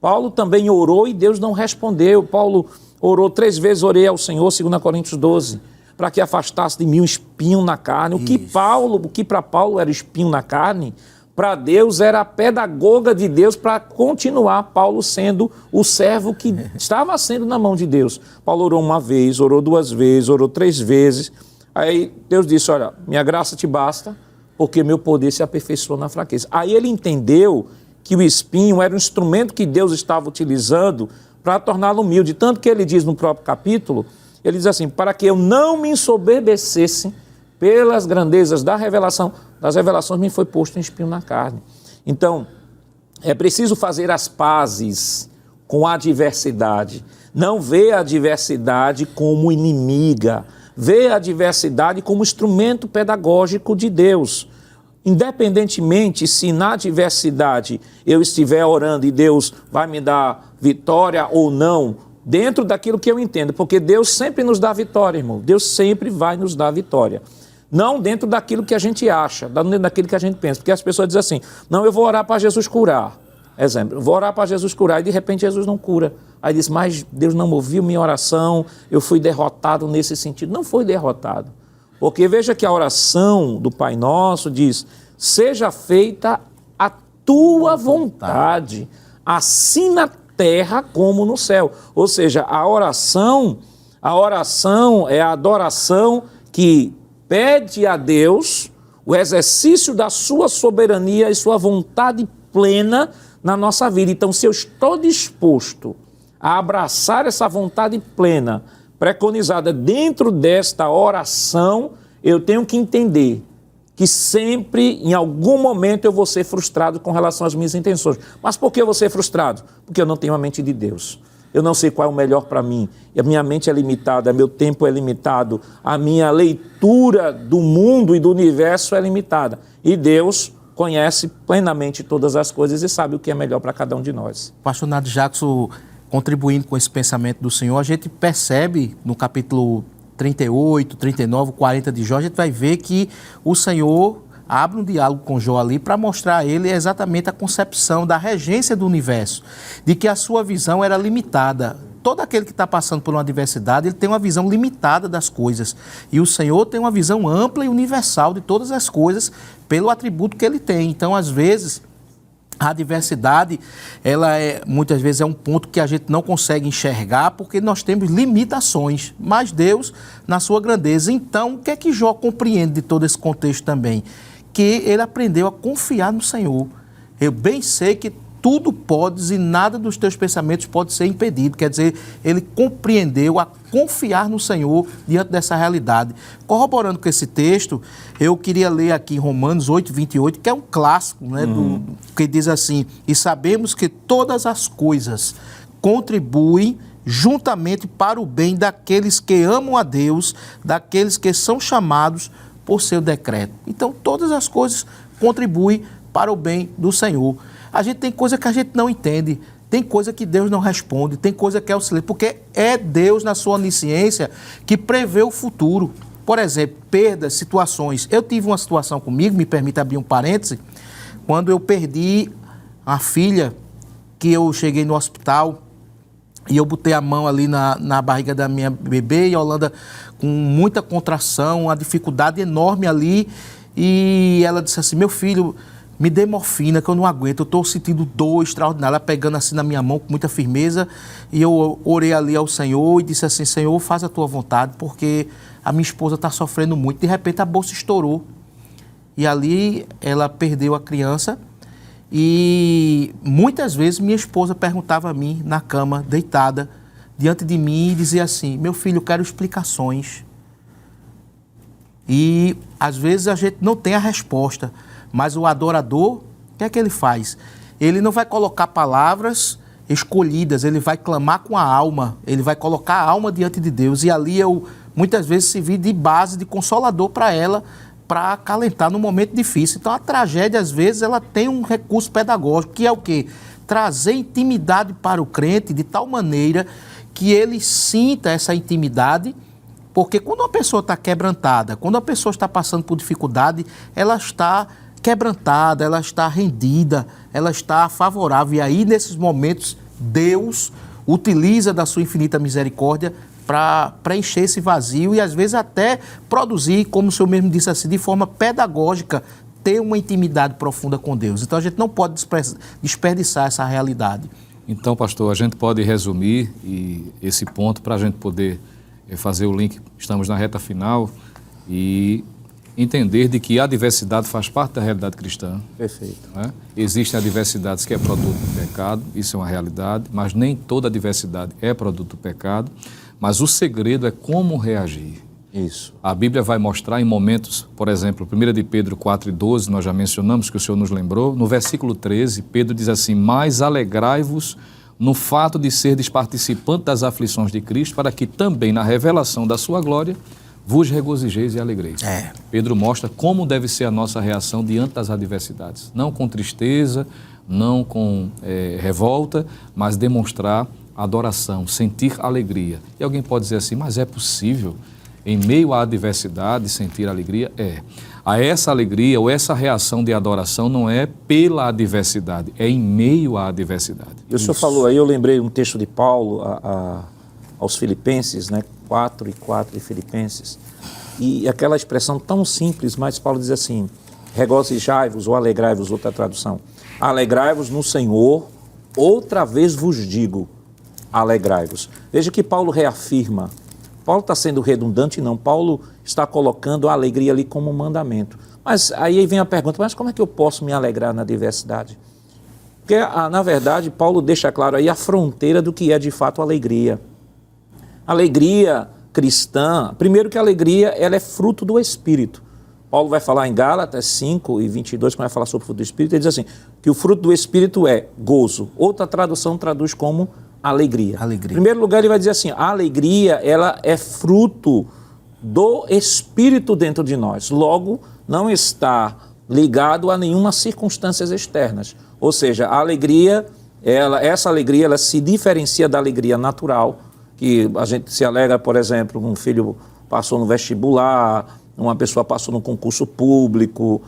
Paulo também orou e Deus não respondeu. Paulo orou 3 vezes, orei ao Senhor, 2 Coríntios 12, para que afastasse de mim o espinho na carne. O que para Paulo era espinho na carne, para Deus era a pedagoga de Deus para continuar Paulo sendo o servo que estava sendo na mão de Deus. Paulo orou 1 vez, orou 2 vezes, orou 3 vezes. Aí Deus disse, olha, minha graça te basta, porque meu poder se aperfeiçoa na fraqueza. Aí ele entendeu que o espinho era um instrumento que Deus estava utilizando para torná-lo humilde. Tanto que ele diz no próprio capítulo, ele diz assim, para que eu não me ensoberbecesse pelas grandezas das revelações me foi posto um espinho na carne. Então, é preciso fazer as pazes com a adversidade. Não ver a adversidade como inimiga, ver a adversidade como instrumento pedagógico de Deus. Independentemente se na adversidade eu estiver orando e Deus vai me dar vitória ou não, dentro daquilo que eu entendo, porque Deus sempre nos dá vitória, irmão. Deus sempre vai nos dar vitória. Não dentro daquilo que a gente acha, dentro daquilo que a gente pensa. Porque as pessoas dizem assim, não, eu vou orar para Jesus curar. Exemplo, eu vou orar para Jesus curar e de repente Jesus não cura. Aí diz, mas Deus não ouviu minha oração, eu fui derrotado nesse sentido. Não foi derrotado. Porque veja que a oração do Pai Nosso diz, seja feita a tua vontade, assim na terra como no céu. Ou seja, a oração é a adoração que pede a Deus o exercício da sua soberania e sua vontade plena na nossa vida. Então, se eu estou disposto a abraçar essa vontade plena, preconizada dentro desta oração, eu tenho que entender que sempre, em algum momento, eu vou ser frustrado com relação às minhas intenções. Mas por que eu vou ser frustrado? Porque eu não tenho a mente de Deus. Eu não sei qual é o melhor para mim. A minha mente é limitada, meu tempo é limitado, a minha leitura do mundo e do universo é limitada. E Deus conhece plenamente todas as coisas e sabe o que é melhor para cada um de nós. Pastor Nadio Jackson, contribuindo com esse pensamento do Senhor, a gente percebe no capítulo 38, 39, 40 de Jó, a gente vai ver que o Senhor abre um diálogo com Jó ali para mostrar a ele exatamente a concepção da regência do universo, de que a sua visão era limitada. Todo aquele que está passando por uma adversidade, ele tem uma visão limitada das coisas. E o Senhor tem uma visão ampla e universal de todas as coisas pelo atributo que ele tem. Então, às vezes, a adversidade, muitas vezes é um ponto que a gente não consegue enxergar porque nós temos limitações, mas Deus, na sua grandeza. Então, o que é que Jó compreende de todo esse contexto também? Que ele aprendeu a confiar no Senhor. Eu bem sei que tudo podes e nada dos teus pensamentos pode ser impedido. Quer dizer, ele compreendeu a confiar no Senhor diante dessa realidade. Corroborando com esse texto, eu queria ler aqui Romanos 8, 28, que é um clássico, né, que diz assim, e sabemos que todas as coisas contribuem juntamente para o bem daqueles que amam a Deus, daqueles que são chamados por seu decreto. Então, todas as coisas contribuem para o bem do Senhor. A gente tem coisa que a gente não entende, tem coisa que Deus não responde, tem coisa que é o silêncio, porque é Deus, na sua onisciência, que prevê o futuro. Por exemplo, perdas, situações. Eu tive uma situação comigo, me permita abrir um parêntese, quando eu perdi a filha, que eu cheguei no hospital e eu botei a mão ali na barriga da minha bebê e a Holanda com muita contração, uma dificuldade enorme ali, e ela disse assim, meu filho, me dê morfina que eu não aguento, eu estou sentindo dor extraordinária, ela pegando assim na minha mão com muita firmeza, e eu orei ali ao Senhor e disse assim, Senhor, faz a tua vontade, porque a minha esposa está sofrendo muito. De repente a bolsa estourou, e ali ela perdeu a criança, e muitas vezes minha esposa perguntava a mim, na cama, deitada, diante de mim, e dizia assim, meu filho, eu quero explicações. E às vezes a gente não tem a resposta, mas o adorador, o que é que ele faz? Ele não vai colocar palavras escolhidas, ele vai clamar com a alma, ele vai colocar a alma diante de Deus, e ali eu muitas vezes servi de base, de consolador para ela, para acalentar no momento difícil. Então a tragédia, às vezes, ela tem um recurso pedagógico, que é o quê? Trazer intimidade para o crente de tal maneira que ele sinta essa intimidade, porque quando uma pessoa está quebrantada, quando a pessoa está passando por dificuldade, ela está quebrantada, ela está rendida, ela está favorável. E aí, nesses momentos, Deus utiliza da sua infinita misericórdia para preencher esse vazio e, às vezes, até produzir, como o senhor mesmo disse assim, de forma pedagógica, ter uma intimidade profunda com Deus. Então, a gente não pode desperdiçar essa realidade. Então, pastor, a gente pode resumir esse ponto para a gente poder fazer o link. Estamos na reta final e entender de que a diversidade faz parte da realidade cristã. Perfeito. Né? Existem adversidades que é produto do pecado, isso é uma realidade, mas nem toda adversidade é produto do pecado. Mas o segredo é como reagir. Isso. A Bíblia vai mostrar em momentos, por exemplo, 1 de Pedro 4:12, nós já mencionamos, que o Senhor nos lembrou. No versículo 13, Pedro diz assim: mas alegrai-vos no fato de serdes participantes das aflições de Cristo, para que também na revelação da sua glória vos regozijeis e alegreis. Pedro mostra como deve ser a nossa reação diante das adversidades. Não com tristeza, não com revolta, mas demonstrar adoração, sentir alegria. E alguém pode dizer assim, mas é possível, em meio à adversidade, sentir alegria? A essa alegria ou essa reação de adoração não é pela adversidade, é em meio à adversidade. E o senhor falou aí, eu lembrei um texto de Paulo aos Filipenses, né? 4:4 de Filipenses, e aquela expressão tão simples, mas Paulo diz assim: regozijai-vos ou alegrai-vos, outra tradução, alegrai-vos no Senhor, outra vez vos digo, alegrai-vos. Veja que Paulo reafirma. Paulo está sendo redundante? Não. Paulo está colocando a alegria ali como um mandamento. Mas aí vem a pergunta, mas como é que eu posso me alegrar na diversidade? Porque, na verdade, Paulo deixa claro aí a fronteira do que é de fato alegria. Alegria cristã, primeiro que a alegria ela é fruto do Espírito. Paulo vai falar em Gálatas 5:22, quando vai falar sobre o fruto do Espírito, ele diz assim, que o fruto do Espírito é gozo. Outra tradução traduz como alegria. Em primeiro lugar, ele vai dizer assim, a alegria ela é fruto do Espírito dentro de nós. Logo, não está ligado a nenhuma circunstâncias externas. Ou seja, a alegria, essa alegria ela se diferencia da alegria natural, que a gente se alegra, por exemplo, um filho passou no vestibular, uma pessoa passou no concurso público,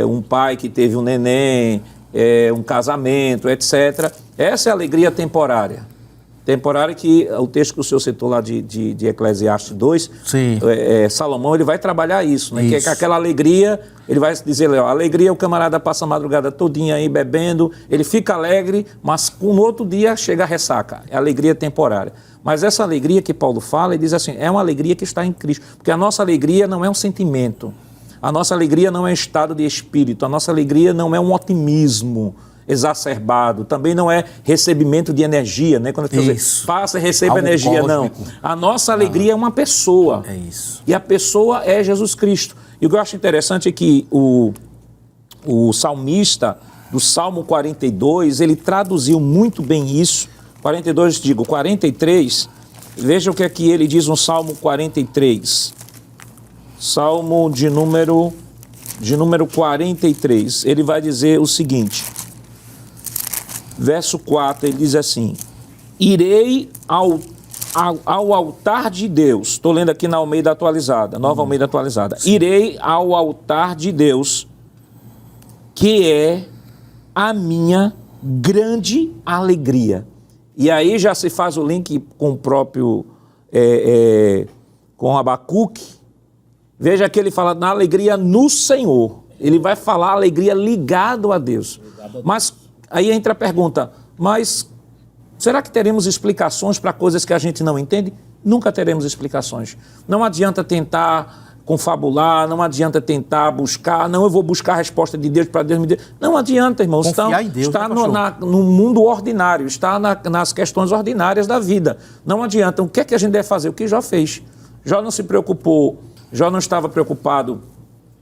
um pai que teve um neném, um casamento, etc. Essa é a alegria temporária. Temporária que o texto que o senhor citou lá de Eclesiastes 2, Salomão ele vai trabalhar isso, né? Isso. Que é aquela alegria, ele vai dizer, a alegria o camarada passa a madrugada todinha aí bebendo, ele fica alegre, mas no outro dia chega a ressaca. É a alegria temporária. Mas essa alegria que Paulo fala, ele diz assim, é uma alegria que está em Cristo. Porque a nossa alegria não é um sentimento. A nossa alegria não é um estado de espírito. A nossa alegria não é um otimismo exacerbado. Também não é recebimento de energia, né? Quando a pessoa passa e recebe energia, cósmico. Não. A nossa alegria é uma pessoa. É isso. E a pessoa é Jesus Cristo. E o que eu acho interessante é que o salmista, do Salmo 42, ele traduziu muito bem isso. 43, veja o que aqui ele diz no Salmo 43. Salmo de número 43. Ele vai dizer o seguinte, verso 4, ele diz assim, irei ao altar de Deus, estou lendo aqui na Almeida Atualizada, Nova Almeida Atualizada, irei ao altar de Deus, que é a minha grande alegria. E aí já se faz o link com o próprio, com Abacuque. Veja que ele fala na alegria no Senhor. Ele vai falar alegria ligado a Deus. Mas aí entra a pergunta, mas será que teremos explicações para coisas que a gente não entende? Nunca teremos explicações. Não adianta tentar confabular, não adianta tentar buscar, não, eu vou buscar a resposta de Deus para Deus me dizer. Não adianta, irmãos. Confiar em Deus, está no mundo ordinário, está nas questões ordinárias da vida. Não adianta. O que é que a gente deve fazer? O que Jó fez. Jó não se preocupou, Jó não estava preocupado,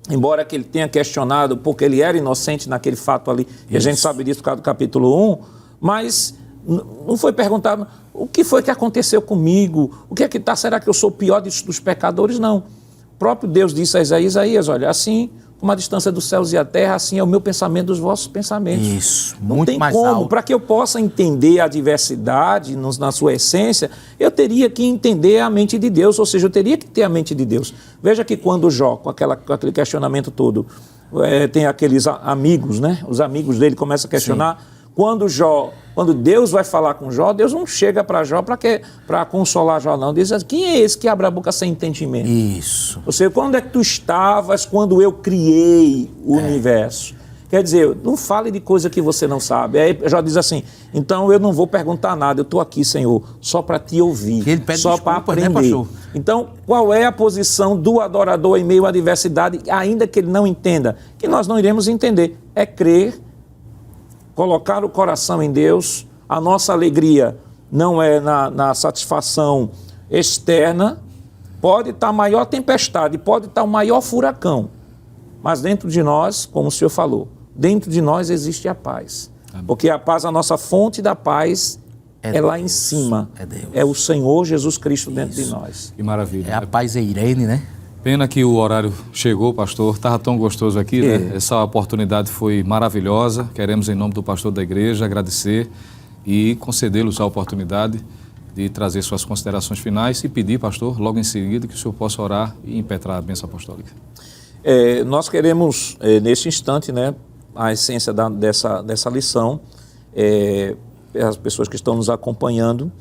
embora que ele tenha questionado, porque ele era inocente naquele fato ali, e a gente sabe disso por causa do capítulo 1, mas Não foi perguntado o que foi que aconteceu comigo, o que é que está, será que eu sou o pior dos pecadores? Não. O próprio Deus disse a Isaías, olha, assim como a distância dos céus e a terra, assim é o meu pensamento dos vossos pensamentos. Isso, não muito tem mais como, alto. para que eu possa entender a diversidade na sua essência, eu teria que entender a mente de Deus, ou seja, eu teria que ter a mente de Deus. Veja que quando Jó, com aquele questionamento todo, tem aqueles amigos, né? Os amigos dele começam a questionar. Sim. Quando Deus vai falar com Jó, Deus não chega para Jó para consolar Jó, não. Diz assim, quem é esse que abre a boca sem entendimento? Isso. Ou seja, quando é que tu estavas quando eu criei o universo? Quer dizer, não fale de coisa que você não sabe. Aí Jó diz assim, então eu não vou perguntar nada, eu estou aqui, Senhor, só para te ouvir, ele pede só para aprender. Né, pastor? Então, qual é a posição do adorador em meio à adversidade, ainda que ele não entenda? Que nós não iremos entender. É crer, colocar o coração em Deus. A nossa alegria não é na satisfação externa. Pode estar a maior tempestade, pode estar o maior furacão, mas dentro de nós, como o Senhor falou, dentro de nós existe a paz. Amém. Porque a paz, a nossa fonte da paz é lá em cima. É Deus. É o Senhor Jesus Cristo dentro de nós. Que maravilha. É a paz Eirene, né? Pena que o horário chegou, pastor. Estava tão gostoso aqui, né? Essa oportunidade foi maravilhosa. Queremos, em nome do pastor da igreja, agradecer e concedê-los a oportunidade de trazer suas considerações finais e pedir, pastor, logo em seguida, que o senhor possa orar e impetrar a bênção apostólica. Nós queremos, neste instante, né, a essência dessa lição, as pessoas que estão nos acompanhando,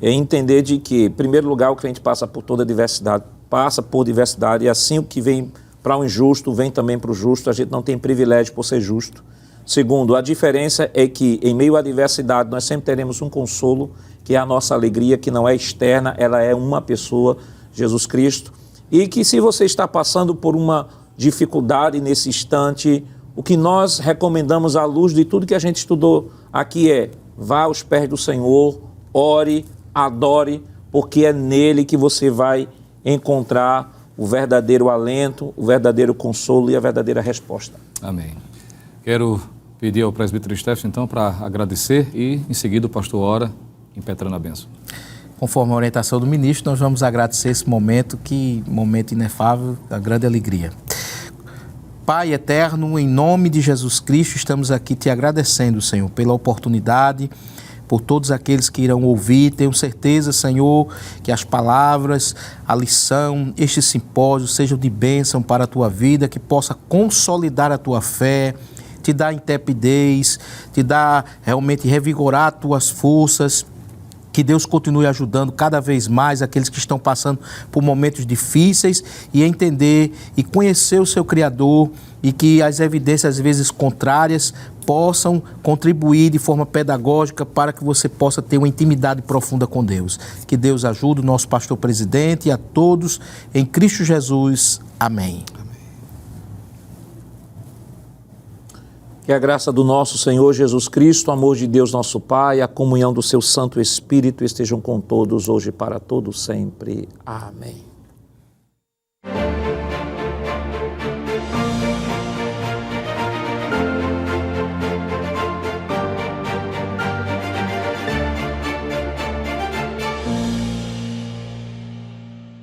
entender de que, em primeiro lugar, o crente passa por toda a diversidade, passa por diversidade, e assim o que vem para o injusto, vem também para o justo. A gente não tem privilégio por ser justo. Segundo, a diferença é que, em meio à diversidade, nós sempre teremos um consolo, que é a nossa alegria, que não é externa, ela é uma pessoa, Jesus Cristo. E que, se você está passando por uma dificuldade nesse instante, o que nós recomendamos à luz de tudo que a gente estudou aqui é: vá aos pés do Senhor, ore, adore, porque é nele que você vai encontrar o verdadeiro alento, o verdadeiro consolo e a verdadeira resposta. Amém. Quero pedir ao presbítero Stefson, então, para agradecer e, em seguida, o pastor ora, impetrando a bênção. Conforme a orientação do ministro, nós vamos agradecer esse momento, que momento inefável, da grande alegria. Pai eterno, em nome de Jesus Cristo, estamos aqui te agradecendo, Senhor, pela oportunidade, por todos aqueles que irão ouvir. Tenho certeza, Senhor, que as palavras, a lição, este simpósio sejam de bênção para a tua vida, que possa consolidar a tua fé, te dar intrepidez, te dar realmente revigorar as tuas forças. Que Deus continue ajudando cada vez mais aqueles que estão passando por momentos difíceis e entender e conhecer o seu Criador, e que as evidências, às vezes contrárias, possam contribuir de forma pedagógica para que você possa ter uma intimidade profunda com Deus. Que Deus ajude o nosso pastor presidente e a todos em Cristo Jesus. Amém. Que a graça do nosso Senhor Jesus Cristo, o amor de Deus nosso Pai, a comunhão do seu Santo Espírito estejam com todos hoje e para todos sempre. Amém.